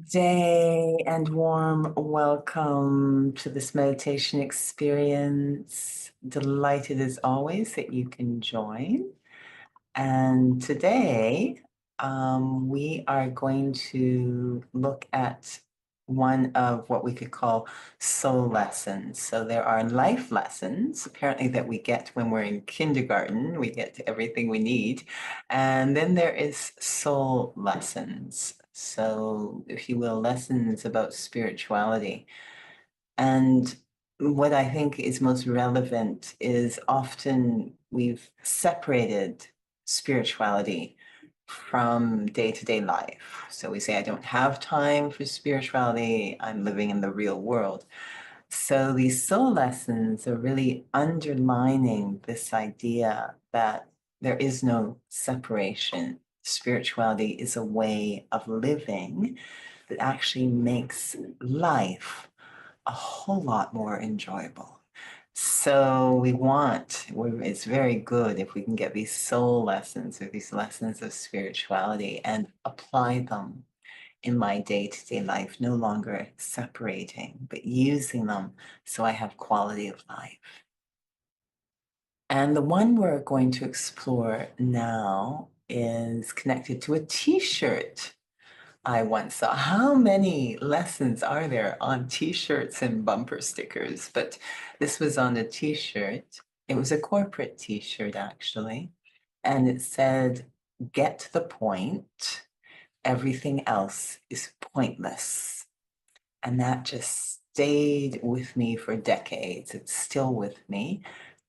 Good day and warm welcome to this meditation experience. Delighted as always that you can join. And today we are going to look at one of what we could call soul lessons. So there are life lessons, apparently, that we get when we're in kindergarten. We get everything we need. And then there is soul lessons. So, if you will, lessons about spirituality. And what I think is most relevant is often we've separated spirituality from day to day life. So we say, I don't have time for spirituality, I'm living in the real world. So these soul lessons are really underlining this idea that there is no separation. Spirituality is a way of living that actually makes life a whole lot more enjoyable. So it's very good if we can get these soul lessons or these lessons of spirituality and apply them in my day-to-day life, no longer separating, but using them so I have quality of life. And the one we're going to explore now is connected to a t-shirt I once saw. How many lessons are there on t-shirts and bumper stickers? But this was on a t-shirt. It was a corporate t-shirt, actually. And it said, get to the point. Everything else is pointless. And that just stayed with me for decades. It's still with me.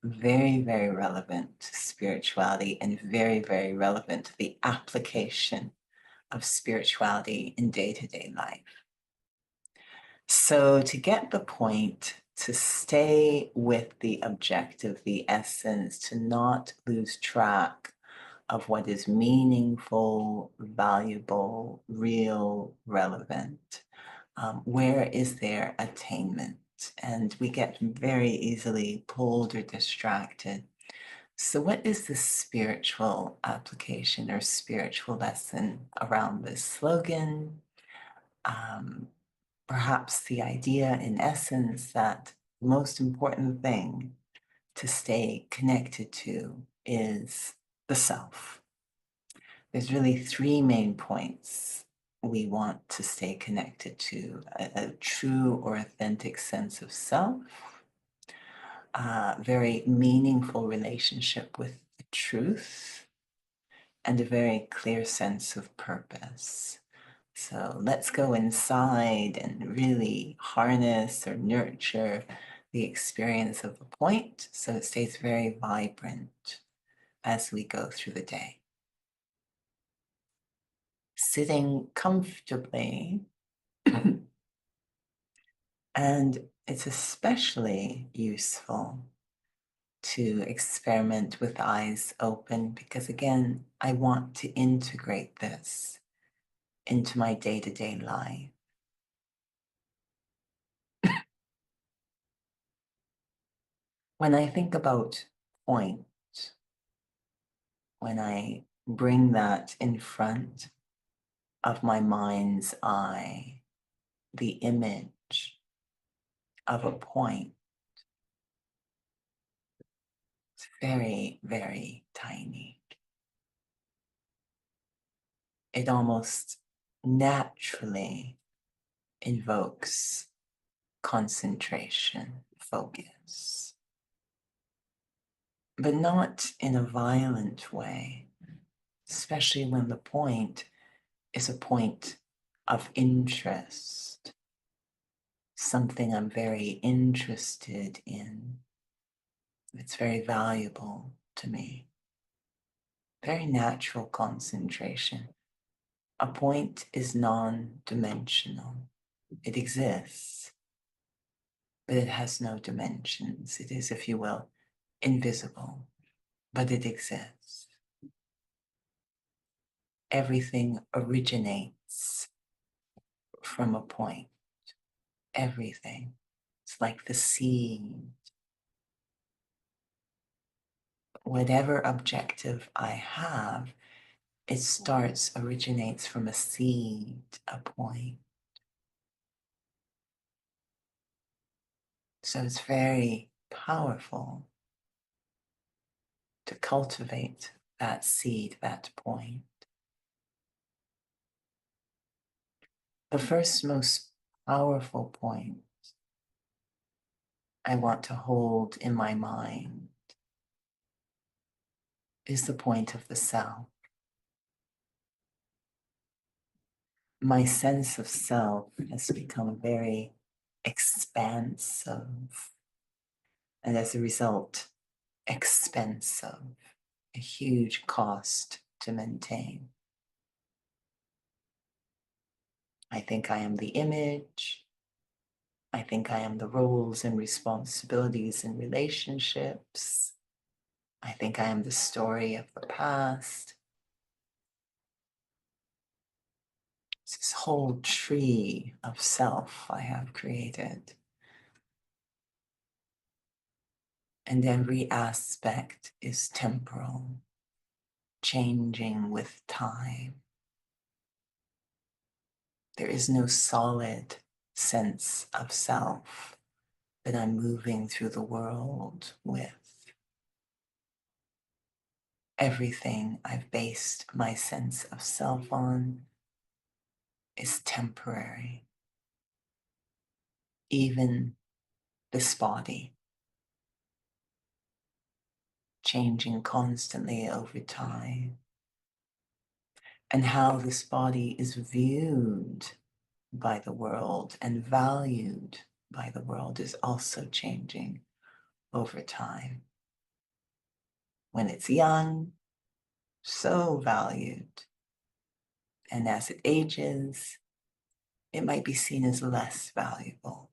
Very, very relevant to spirituality and very, very relevant to the application of spirituality in day-to-day life. So to get the point, to stay with the objective, the essence, to not lose track of what is meaningful, valuable, real, relevant. Where is there attainment? And we get very easily pulled or distracted. So, what is the spiritual application or spiritual lesson around this slogan? Um, Perhaps the idea, in essence, that the most important thing to stay connected to is the self. There's really three main points we want to stay connected to: a true or authentic sense of self, a very meaningful relationship with the truth, and a very clear sense of purpose. So let's go inside and really harness or nurture the experience of the point so it stays very vibrant as we go through the day. Sitting comfortably, and it's especially useful to experiment with eyes open because, again, I want to integrate this into my day-to-day life. When I think about point, when I bring that in front of my mind's eye, the image of a point, it's very, very tiny. It almost naturally invokes concentration, focus, but not in a violent way, especially when the point is a point of interest, something I'm very interested in. It's very valuable to me. Very natural concentration. A point is non-dimensional. It exists, but it has no dimensions. It is, if you will, invisible, but it exists. Everything originates from a point. Everything. It's like the seed. Whatever objective I have, originates from a seed, a point. So it's very powerful to cultivate that seed, that point. The first most powerful point I want to hold in my mind is the point of the self. My sense of self has become very expansive, and as a result, expensive, a huge cost to maintain. I think I am the image. I think I am the roles and responsibilities in relationships. I think I am the story of the past. It's this whole tree of self I have created. And every aspect is temporal, changing with time. There is no solid sense of self that I'm moving through the world with. Everything I've based my sense of self on is temporary. Even this body, changing constantly over time. And how this body is viewed by the world and valued by the world is also changing over time. When it's young, so valued. And as it ages, it might be seen as less valuable.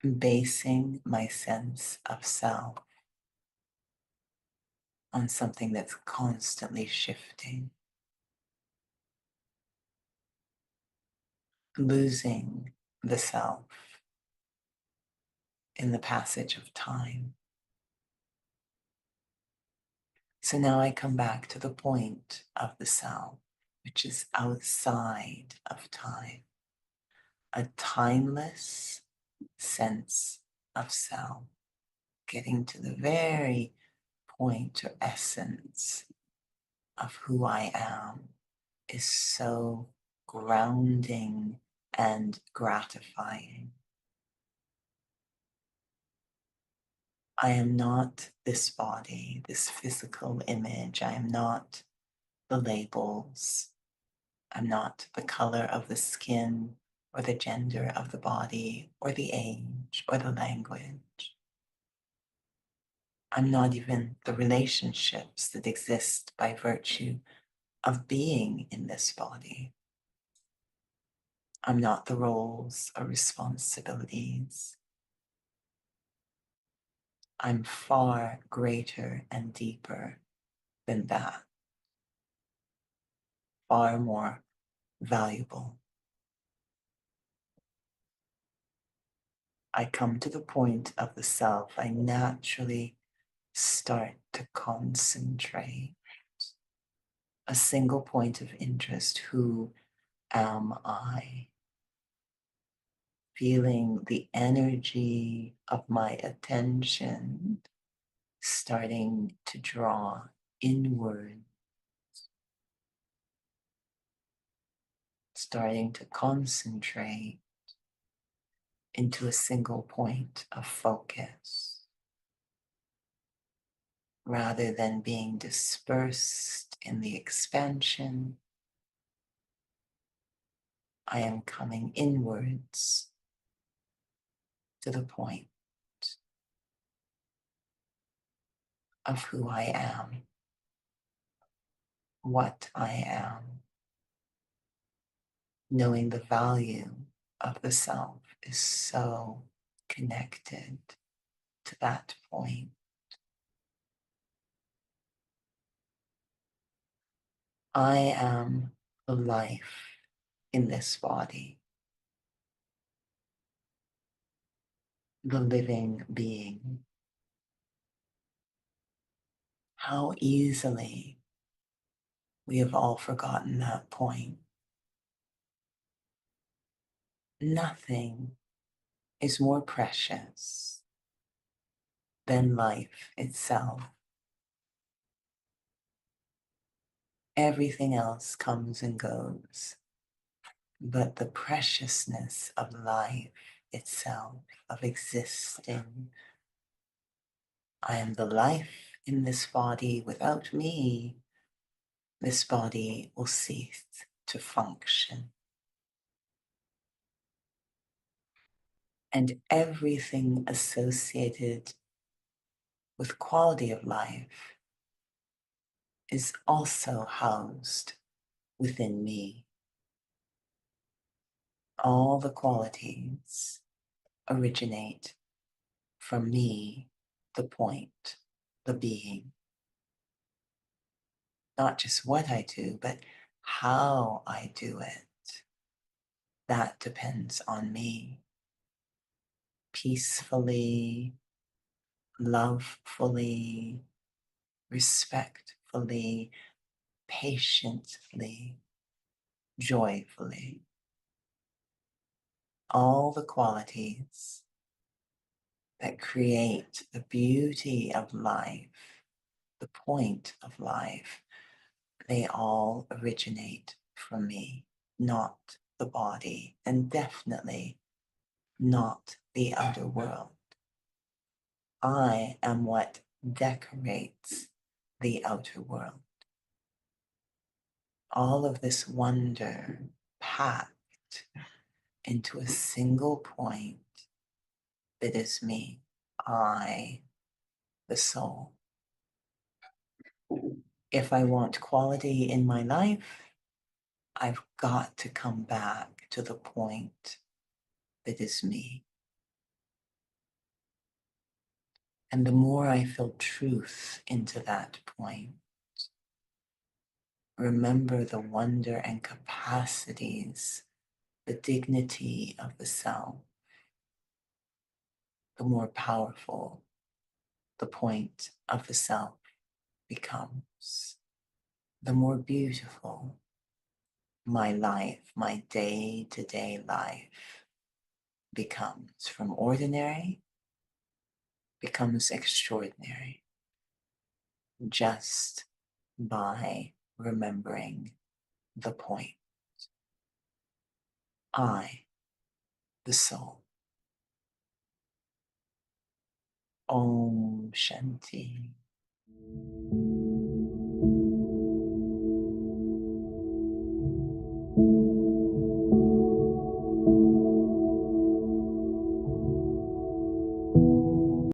Basing my sense of self on something that's constantly shifting, losing the self in the passage of time. So now I come back to the point of the self, which is outside of time, a timeless sense of self, getting to the very point or essence of who I am is so grounding and gratifying. I am not this body, this physical image. I am not the labels. I'm not the color of the skin or the gender of the body or the age or the language. I'm not even the relationships that exist by virtue of being in this body. I'm not the roles or responsibilities. I'm far greater and deeper than that, far more valuable. I come to the point of the self, I naturally start to concentrate. A single point of interest. Who am I? Feeling the energy of my attention starting to draw inward, starting to concentrate into a single point of focus, rather than being dispersed in the expansion. I am coming inwards to the point of who I am, what I am. Knowing the value of the self is so connected to that point. I am the life in this body, the living being. How easily we have all forgotten that point. Nothing is more precious than life itself. Everything else comes and goes, but the preciousness of life itself, of existing. I am the life in this body. Without me, this body will cease to function. And everything associated with quality of life is also housed within me. All the qualities originate from me, the point, the being. Not just what I do, but how I do it. That depends on me. Peacefully, lovefully, respectfully, patiently, joyfully. All the qualities that create the beauty of life, the point of life, they all originate from me, not the body, and definitely not the outer world. I am what decorates the outer world. All of this wonder packed into a single point that is me, I, the soul. If I want quality in my life, I've got to come back to the point that is me. And the more I feel truth into that point, remember the wonder and capacities, the dignity of the self, the more powerful the point of the self becomes, the more beautiful my life, my day-to-day life becomes. From ordinary becomes extraordinary just by remembering the point. I, the soul. Om Shanti.